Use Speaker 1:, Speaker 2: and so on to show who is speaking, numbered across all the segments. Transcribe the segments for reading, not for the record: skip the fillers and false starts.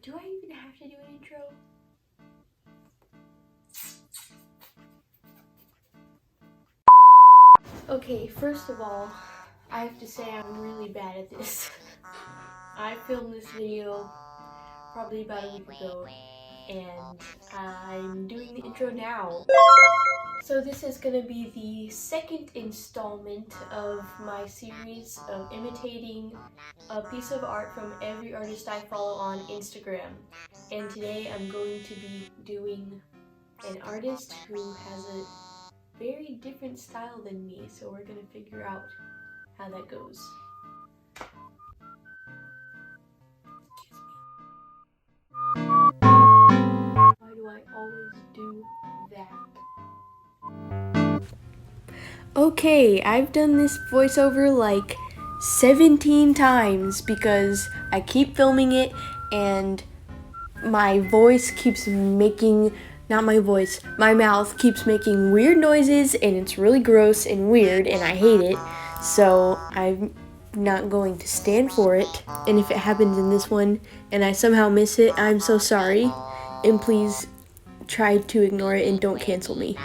Speaker 1: Do I even have to do an intro? Okay, first of all, I have to say I'm really bad at this. I filmed this video probably about a week ago, and I'm doing the intro now. So this is going to be the second installment of my series of imitating a piece of art from every artist I follow on Instagram. And today I'm going to be doing an artist who has a very different style than me, so we're going to figure out how that goes. Why do I always do that? Okay, I've done this voiceover like 17 times because I keep filming it and my voice keeps making, not my voice, my mouth keeps making weird noises and it's really gross and weird and I hate it. So I'm not going to stand for it. And if it happens in this one and I somehow miss it, I'm so sorry. And please try to ignore it and don't cancel me.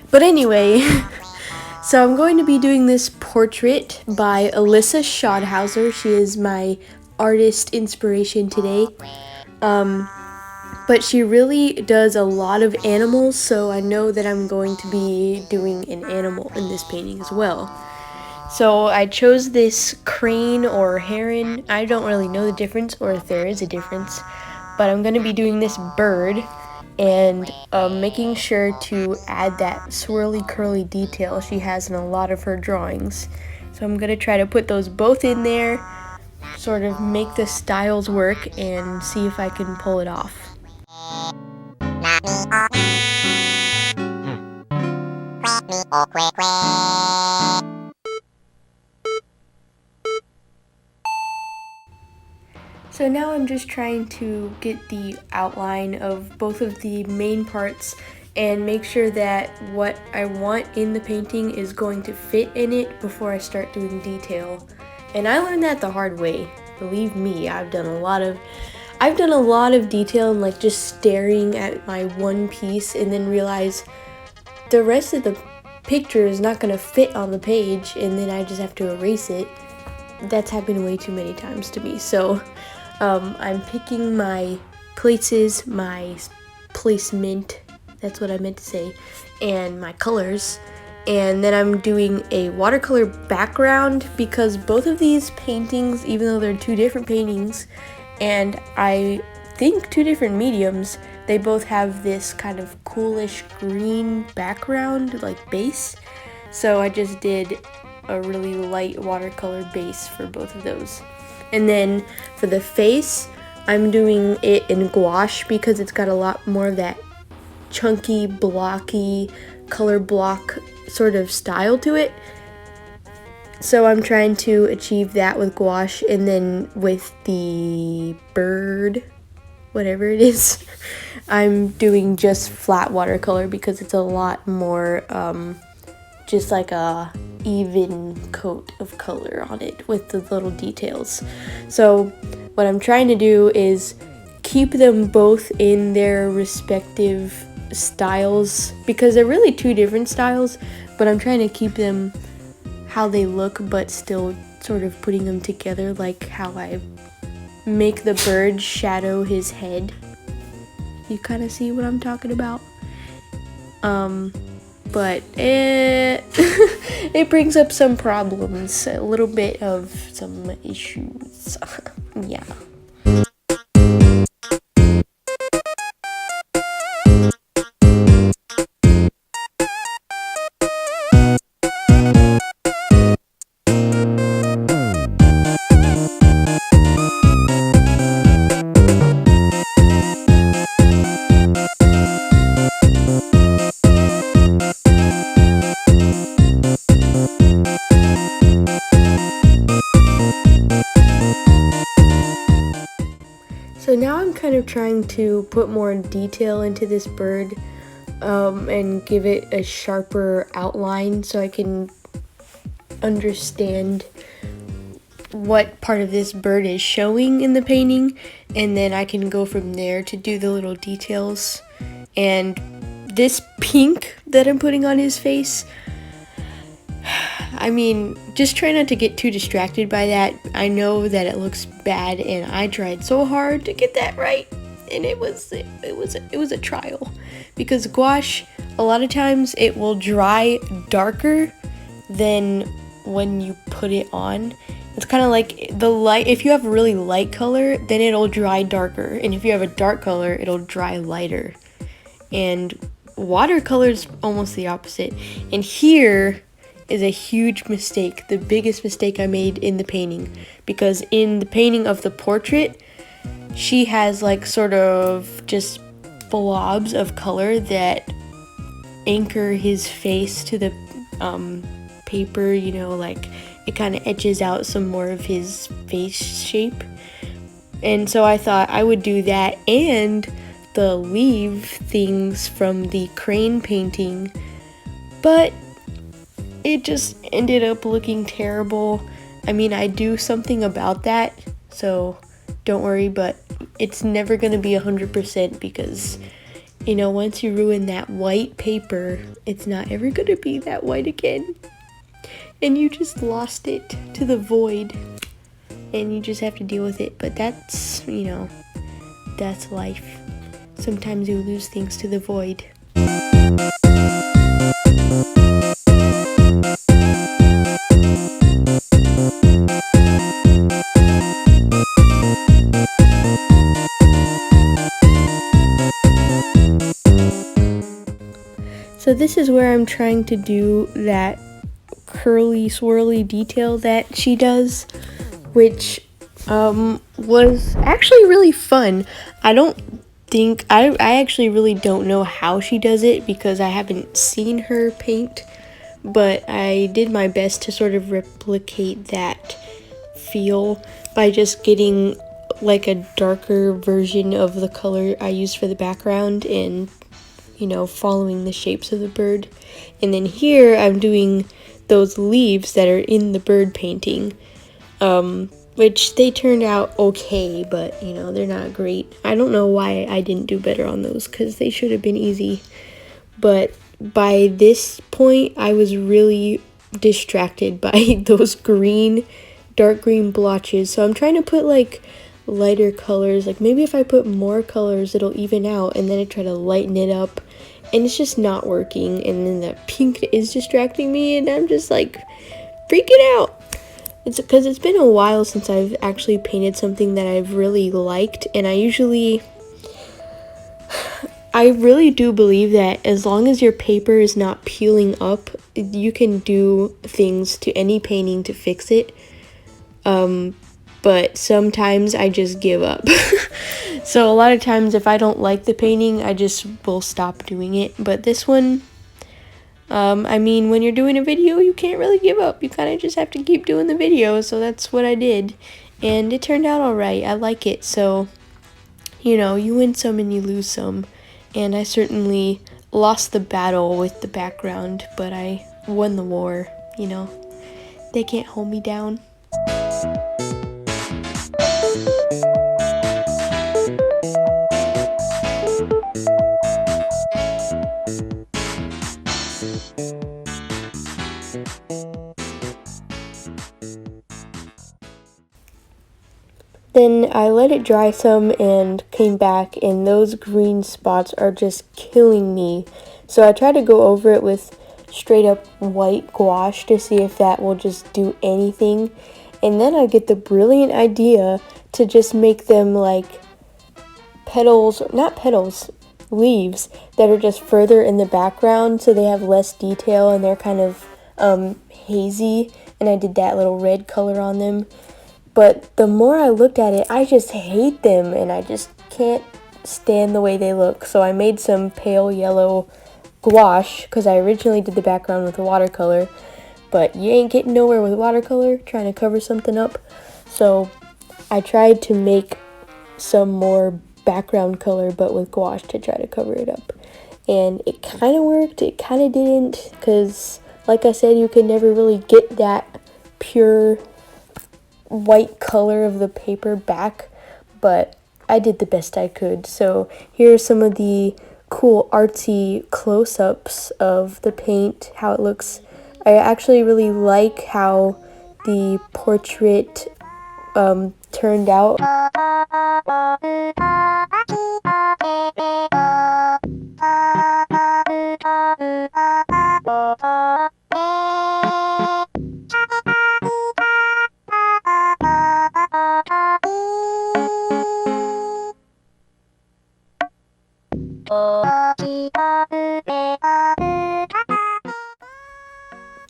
Speaker 1: But anyway, so I'm going to be doing this portrait by Alyssa Schadhauser. She is my artist inspiration today. But she really does a lot of animals, so I know that I'm going to be doing an animal in this painting as well. So I chose this crane or heron. I don't really know the difference or if there is a difference, but I'm going to be doing this bird and making sure to add that swirly curly detail she has in a lot of her drawings. So I'm going to try to put those both in there, sort of make the styles work and see if I can pull it off. So now I'm just trying to get the outline of both of the main parts and make sure that what I want in the painting is going to fit in it before I start doing detail. And I learned that the hard way. Believe me, I've done a lot of detail and like just staring at my one piece and then realize the rest of the picture is not going to fit on the page and then I just have to erase it. That's happened way too many times to me. So I'm picking my places, my placement, that's what I meant to say, and my colors. And then I'm doing a watercolor background because both of these paintings, even though they're two different paintings, and I think two different mediums, they both have this kind of coolish green background, like base. So I just did a really light watercolor base for both of those. And then for the face, I'm doing it in gouache because it's got a lot more of that chunky, blocky, color block sort of style to it. So I'm trying to achieve that with gouache, and then with the bird, whatever it is, I'm doing just flat watercolor because it's a lot more just like a even coat of color on it with the little details. So what I'm trying to do is keep them both in their respective styles because they're really two different styles, but I'm trying to keep them how they look but still sort of putting them together, like how I make the bird shadow his head. You kind of see what I'm talking about? But it brings up some problems, a little bit of some issues. Yeah. So now I'm kind of trying to put more detail into this bird and give it a sharper outline so I can understand what part of this bird is showing in the painting, and then I can go from there to do the little details. And this pink that I'm putting on his face, I mean, just try not to get too distracted by that. I know that it looks bad, and I tried so hard to get that right, and it was a trial, because gouache, a lot of times it will dry darker than when you put it on. It's kind of like the light. If you have a really light color, then it'll dry darker, and if you have a dark color, it'll dry lighter. And watercolor's almost the opposite. And here is a huge mistake, the biggest mistake I made in the painting, because in the painting of the portrait, she has like sort of just blobs of color that anchor his face to the paper, you know, like it kind of etches out some more of his face shape. And so I thought I would do that and the leaf things from the crane painting, but it just ended up looking terrible. I mean, I do something about that, so don't worry, but it's never gonna be 100% because, you know, once you ruin that white paper, it's not ever gonna be that white again. And you just lost it to the void, and you just have to deal with it. But that's, you know, that's life. Sometimes you lose things to the void. So this is where I'm trying to do that curly swirly detail that she does, which was actually really fun. I actually really don't know how she does it because I haven't seen her paint, but I did my best to sort of replicate that feel by just getting like a darker version of the color I used for the background and, you know, following the shapes of the bird. And then here I'm doing those leaves that are in the bird painting, which they turned out okay, but, you know, they're not great. I don't know why I didn't do better on those because they should have been easy. But by this point, I was really distracted by those dark green blotches. So I'm trying to put like lighter colors. Like maybe if I put more colors, it'll even out, and then I try to lighten it up. And it's just not working. And then the pink is distracting me, and I'm just like freaking out. It's because it's been a while since I've actually painted something that I've really liked, and I really do believe that as long as your paper is not peeling up, you can do things to any painting to fix it. But sometimes I just give up. So a lot of times if I don't like the painting, I just will stop doing it. But this one, I mean, when you're doing a video, you can't really give up. You kind of just have to keep doing the video. So that's what I did. And it turned out alright. I like it. So, you know, you win some and you lose some. And I certainly lost the battle with the background, but I won the war, you know. They can't hold me down. Then I let it dry some and came back, and those green spots are just killing me. So I tried to go over it with straight up white gouache to see if that will just do anything. And then I get the brilliant idea to just make them like leaves that are just further in the background so they have less detail and they're kind of hazy. And I did that little red color on them. But the more I looked at it, I just hate them, and I just can't stand the way they look. So I made some pale yellow gouache, because I originally did the background with watercolor, but you ain't getting nowhere with watercolor trying to cover something up. So I tried to make some more background color, but with gouache to try to cover it up. And it kind of worked, it kind of didn't, because like I said, you can never really get that pure white color of the paper back, but I did the best I could. So here are some of the cool artsy close-ups of the paint, how it looks. I actually really like how the portrait turned out.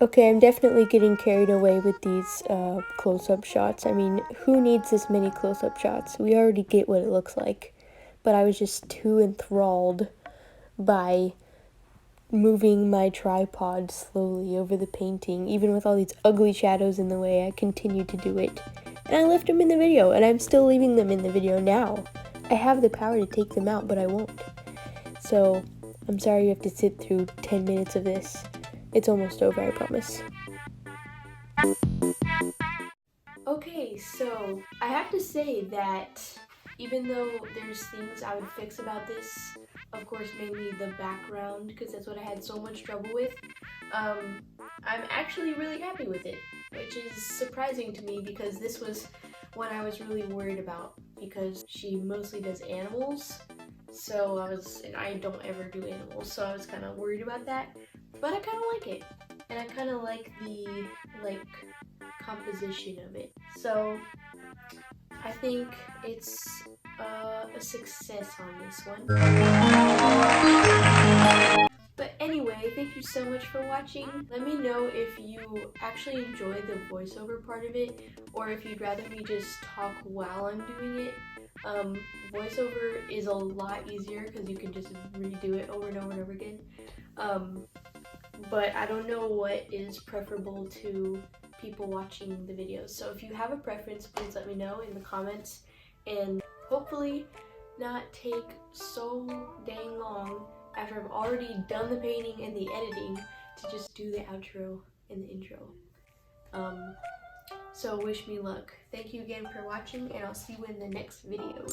Speaker 1: Okay, I'm definitely getting carried away with these close-up shots. I mean, who needs this many close-up shots? We already get what it looks like. But I was just too enthralled by moving my tripod slowly over the painting. Even with all these ugly shadows in the way, I continued to do it. And I left them in the video, and I'm still leaving them in the video now. I have the power to take them out, but I won't. So, I'm sorry you have to sit through 10 minutes of this. It's almost over, I promise. Okay, so I have to say that even though there's things I would fix about this, of course mainly the background, because that's what I had so much trouble with, I'm actually really happy with it, which is surprising to me because this was what I was really worried about, because she mostly does animals, and I don't ever do animals, so I was kind of worried about that, but I kind of like it, and I kind of like the, composition of it, so I think it's a success on this one. But anyway, thank you so much for watching. Let me know if you actually enjoy the voiceover part of it, or if you'd rather me just talk while I'm doing it. Voiceover is a lot easier because you can just redo it over and over and over again. But I don't know what is preferable to people watching the videos. So if you have a preference, please let me know in the comments, and hopefully not take so dang long after I've already done the painting and the editing to just do the outro and the intro. So wish me luck. Thank you again for watching, and I'll see you in the next video.